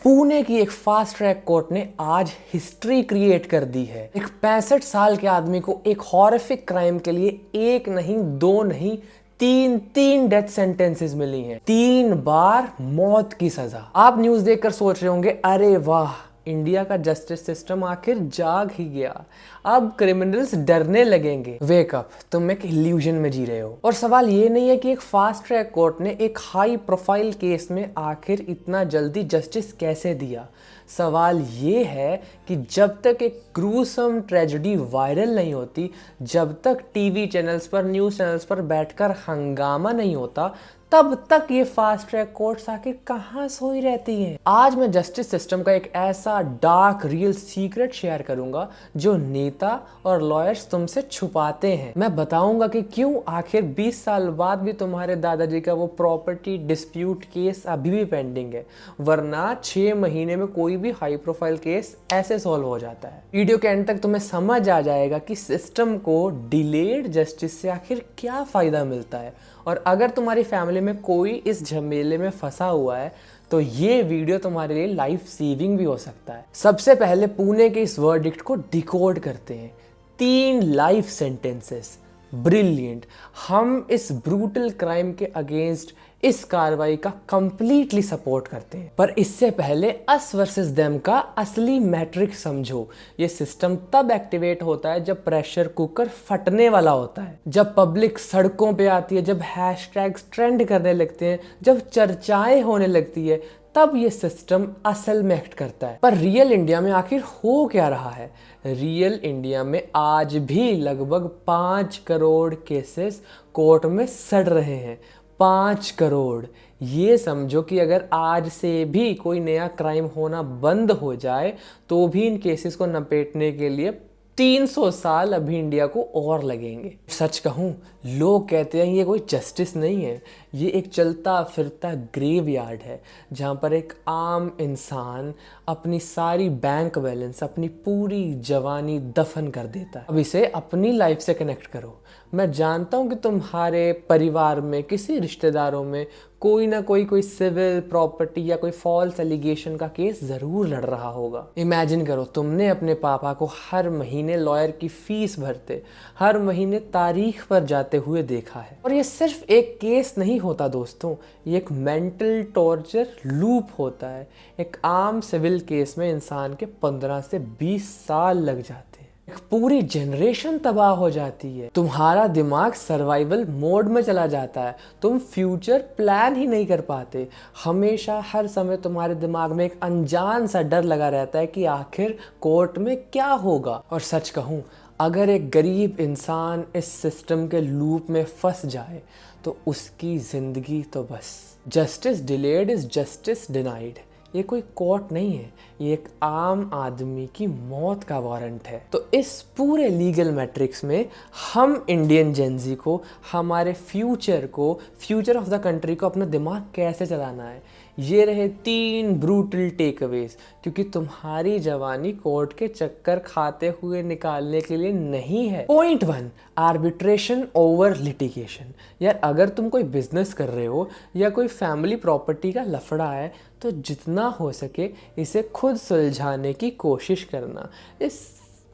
पुणे की एक fast track court ने आज हिस्ट्री क्रिएट कर दी है। एक 65 साल के आदमी को एक हॉरिफिक क्राइम के लिए एक नहीं, दो नहीं, तीन डेथ सेंटेंसेस मिली हैं। 3 बार मौत की सजा। आप न्यूज देखकर सोच रहे होंगे, अरे वाह, इंडिया का जस्टिस सिस्टम आखिर जाग ही गया, अब क्रिमिनल्स डरने लगेंगे। वेक अप, तुम एक इल्यूजन में जी रहे हो। और सवाल ये नहीं है कि एक फास्ट ट्रैक कोर्ट ने एक हाई प्रोफाइल केस में आखिर इतना जल्दी जस्टिस कैसे दिया। सवाल ये है कि जब तक एक ग्रूसम ट्रेजेडी वायरल नहीं होती, जब तक टीवी चैनल्स पर, न्यूज़ चैनल्स पर बैठकर हंगामा नहीं होता, तब तक ये फास्ट ट्रैक कोर्ट्स आखिर कहाँ सोई रहती हैं। आज मैं जस्टिस सिस्टम का एक ऐसा डार्क रियल सीक्रेट शेयर करूंगा जो नेता और लॉयर्स तुमसे छुपाते हैं। मैं बताऊंगा कि क्यों आखिर 20 साल बाद भी तुम्हारे दादाजी का वो प्रॉपर्टी डिस्प्यूट केस अभी भी पेंडिंग है, वरना 6 महीने में कोई भी हाई प्रोफाइल केस ऐसे सॉल्व हो जाता है। वीडियो के एंड तक तुम्हें समझ आ जाएगा कि सिस्टम को डिलेड जस्टिस से आखिर क्या फायदा मिलता है। और अगर तुम्हारी फैमिली में कोई इस झमेले में फंसा हुआ है तो ये वीडियो तुम्हारे लिए लाइफ सेविंग भी हो सकता है। सबसे पहले पुणे के इस वर्डिक्ट को डिकोड करते हैं। 3 लाइफ सेंटेंसेस, ब्रिलियंट। हम इस ब्रूटल क्राइम के अगेंस्ट इस कार्रवाई का कंप्लीटली सपोर्ट करते हैं। पर इससे पहले अस वर्सेस देम का असली मैट्रिक समझो। ये सिस्टम तब एक्टिवेट होता है जब प्रेशर कुकर फटने वाला होता है, जब पब्लिक सड़कों पे आती है, जब हैशटैग्स ट्रेंड करने लगते हैं, जब चर्चाएं होने लगती है, तब ये सिस्टम असल में एक्ट करता है। पर रियल इंडिया में आखिर हो क्या रहा है? रियल इंडिया में आज भी लगभग 5 करोड़ केसेस कोर्ट में सड़ रहे हैं। 5 करोड़। ये समझो कि अगर आज से भी कोई नया क्राइम होना बंद हो जाए तो भी इन केसेस को नपेटने के लिए 300 साल अभी इंडिया को और लगेंगे। सच कहूँ, लोग कहते हैं ये कोई जस्टिस नहीं है, ये एक चलता फिरता ग्रेवयार्ड है जहाँ पर एक आम इंसान अपनी सारी बैंक बैलेंस, अपनी पूरी जवानी दफन कर देता है। अब इसे अपनी लाइफ से कनेक्ट करो। मैं जानता हूँ कि तुम्हारे परिवार में, किसी रिश्तेदारों में कोई ना कोई सिविल प्रॉपर्टी या कोई फॉल्स एलिगेशन का केस ज़रूर लड़ रहा होगा। इमेजिन करो, तुमने अपने पापा को हर महीने लॉयर की फीस भरते, हर महीने तारीख पर जाते हुए देखा है। और ये सिर्फ एक केस नहीं होता दोस्तों, ये एक मेंटल टॉर्चर लूप होता है। एक आम सिविल केस में इंसान के 15 से 20 साल लग जाते हैं। एक पूरी जनरेशन तबाह हो जाती है। तुम्हारा दिमाग सर्वाइवल मोड में चला जाता है। तुम फ्यूचर प्लान ही नहीं कर पाते। हमेशा हर समय तुम्हारे दिमाग में एक अनजान सा डर लगा रहता है कि आखिर कोर्ट में क्या होगा। और सच कहूँ, अगर एक गरीब इंसान इस सिस्टम के लूप में फंस जाए तो उसकी जिंदगी तो बस। Justice delayed is justice denied. ये कोई कोर्ट नहीं है, ये एक आम आदमी की मौत का वारंट है। तो इस पूरे लीगल मैट्रिक्स में हम इंडियन जेनजी को, हमारे फ्यूचर को, फ्यूचर ऑफ द कंट्री को अपना दिमाग कैसे चलाना है, ये रहे 3 ब्रूटल टेकअवेज। क्योंकि तुम्हारी जवानी कोर्ट के चक्कर खाते हुए निकालने के लिए नहीं है। Point 1, arbitration over litigation. यार, अगर तुम कोई बिजनेस कर रहे हो या कोई फैमिली प्रॉपर्टी का लफड़ा है तो जितना हो सके इसे खुद सुलझाने की कोशिश करना। इस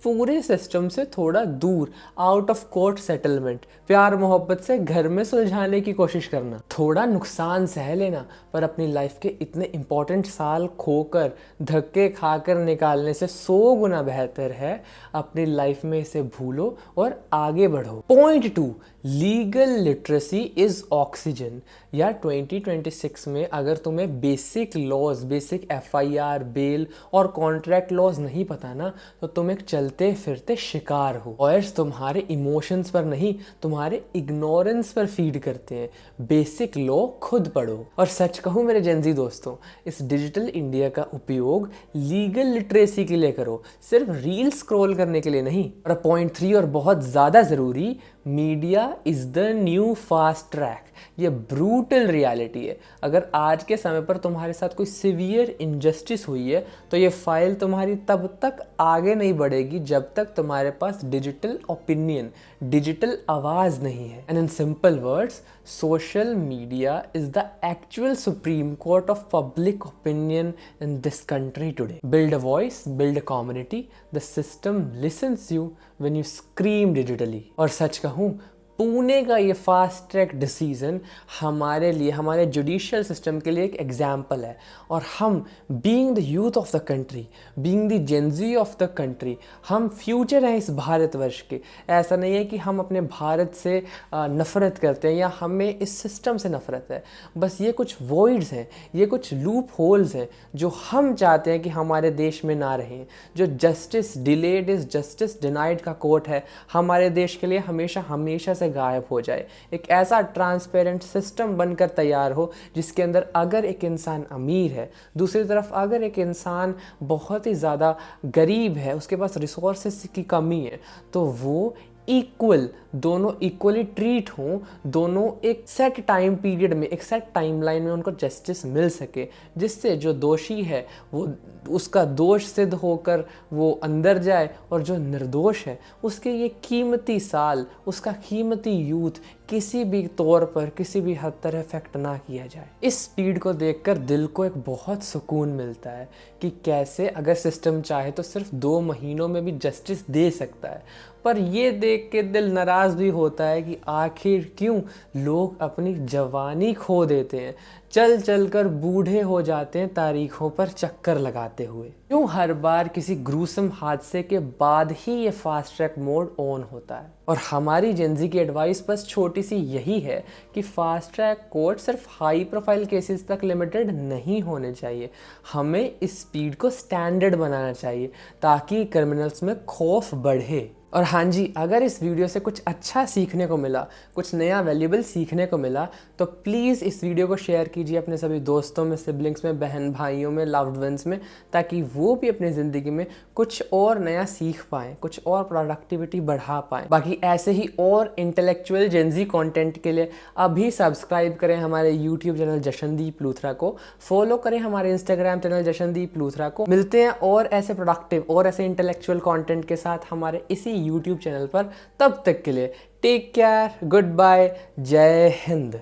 पूरे सिस्टम से थोड़ा दूर, आउट ऑफ कोर्ट सेटलमेंट, प्यार मोहब्बत से घर में सुलझाने की कोशिश करना। थोड़ा नुकसान सह लेना, पर अपनी लाइफ के इतने इंपॉर्टेंट साल खोकर, धक्के खाकर निकालने से 100 गुना बेहतर है अपनी लाइफ में इसे भूलो और आगे बढ़ो। Point 2, legal literacy is oxygen. या 2026 में अगर तुम्हें basic laws, basic FIR, bail और कॉन्ट्रैक्ट लॉज नहीं पता ना, तो तुम एक चलते फिरते शिकार हो। लॉयर्स तुम्हारे इमोशंस पर नहीं, तुम्हारे इग्नोरेंस पर फीड करते हैं। बेसिक लॉ खुद पढ़ो। और सच कहूँ मेरे जेनजी दोस्तों, इस डिजिटल इंडिया का उपयोग लीगल लिटरेसी के लिए करो, सिर्फ रील स्क्रॉल करने के लिए नहीं। और पॉइंट 3 और बहुत ज़्यादा ज़रूरी, media is the new fast track. ये ब्रूटल रियलिटी है। अगर आज के समय पर तुम्हारे साथ कोई सिवियर इनजस्टिस हुई है तो ये फाइल तुम्हारी तब तक आगे नहीं बढ़ेगी जब तक तुम्हारे पास डिजिटल ओपिनियन, डिजिटल आवाज नहीं है। And in simple words, social media is the actual supreme court of public opinion in this country today. Build a voice, build a community, the system lessons you when you scream digitally. और सच कहूँ, पुणे का ये fast track decision हमारे लिए, हमारे judicial system के लिए एक एग्जाम्पल है। और हम being the youth of the country, being the Gen Z of the country, हम फ्यूचर हैं इस भारतवर्ष के। ऐसा नहीं है कि हम अपने भारत से नफ़रत करते हैं या हमें इस सिस्टम से नफ़रत है। बस ये कुछ वॉइड्स हैं, ये कुछ लूप होल्स हैं जो हम चाहते हैं कि हमारे देश में ना रहें। जो justice delayed is justice denied का कोट है, हमारे देश के लिए हमेशा हमेशा से गायब हो जाए। एक ऐसा ट्रांसपेरेंट सिस्टम बनकर तैयार हो जिसके अंदर अगर एक इंसान अमीर है, दूसरी तरफ अगर एक इंसान बहुत ही ज़्यादा गरीब है, उसके पास रिसोर्सेस की कमी है, तो वो इक्वल, दोनों इक्वली ट्रीट हों, दोनों एक सेट टाइम पीरियड में, एक सेट टाइमलाइन में उनको जस्टिस मिल सके, जिससे जो दोषी है वो उसका दोष सिद्ध होकर वो अंदर जाए और जो निर्दोष है उसके ये कीमती साल, उसका कीमती यूथ किसी भी तौर पर, किसी भी हद तक इफेक्ट ना किया जाए। इस स्पीड को देखकर दिल को एक बहुत सुकून मिलता है कि कैसे अगर सिस्टम चाहे तो सिर्फ 2 महीनों में भी जस्टिस दे सकता है। पर ये देख के दिल नाराज़ भी होता है कि आखिर क्यों लोग अपनी जवानी खो देते हैं, चल चल कर बूढ़े हो जाते हैं तारीखों पर चक्कर लगाते हुए। क्यों हर बार किसी ग्रूसम हादसे के बाद ही ये फास्ट ट्रैक मोड ऑन होता है। और हमारी जेनजी की एडवाइस बस छोटी सी यही है कि फास्ट ट्रैक कोर्ट सिर्फ हाई प्रोफाइल केसेस तक लिमिटेड नहीं होने चाहिए। हमें इस स्पीड को स्टैंडर्ड बनाना चाहिए ताकि क्रिमिनल्स में खौफ बढ़े। और हाँ जी, अगर इस वीडियो से कुछ अच्छा सीखने को मिला, कुछ नया वैल्यूएबल सीखने को मिला, तो प्लीज़ इस वीडियो को शेयर कीजिए अपने सभी दोस्तों में, सिबलिंग्स में, बहन भाइयों में, लव्ड वंस में, ताकि वो भी अपनी ज़िंदगी में कुछ और नया सीख पाएँ, कुछ और प्रोडक्टिविटी बढ़ा पाएँ। बाकी ऐसे ही और इंटेलेक्चुअल जेनजी कंटेंट के लिए अभी सब्सक्राइब करें हमारे यूट्यूब चैनल जशनदीप लूथरा को, फॉलो करें हमारे इंस्टाग्राम चैनल जशनदीप लूथरा को। मिलते हैं और ऐसे प्रोडक्टिव और ऐसे इंटेलेक्चुअल कॉन्टेंट के साथ हमारे इसी यूट्यूब चैनल पर। तब तक के लिए टेक केयर, गुड बाय, जय हिंद।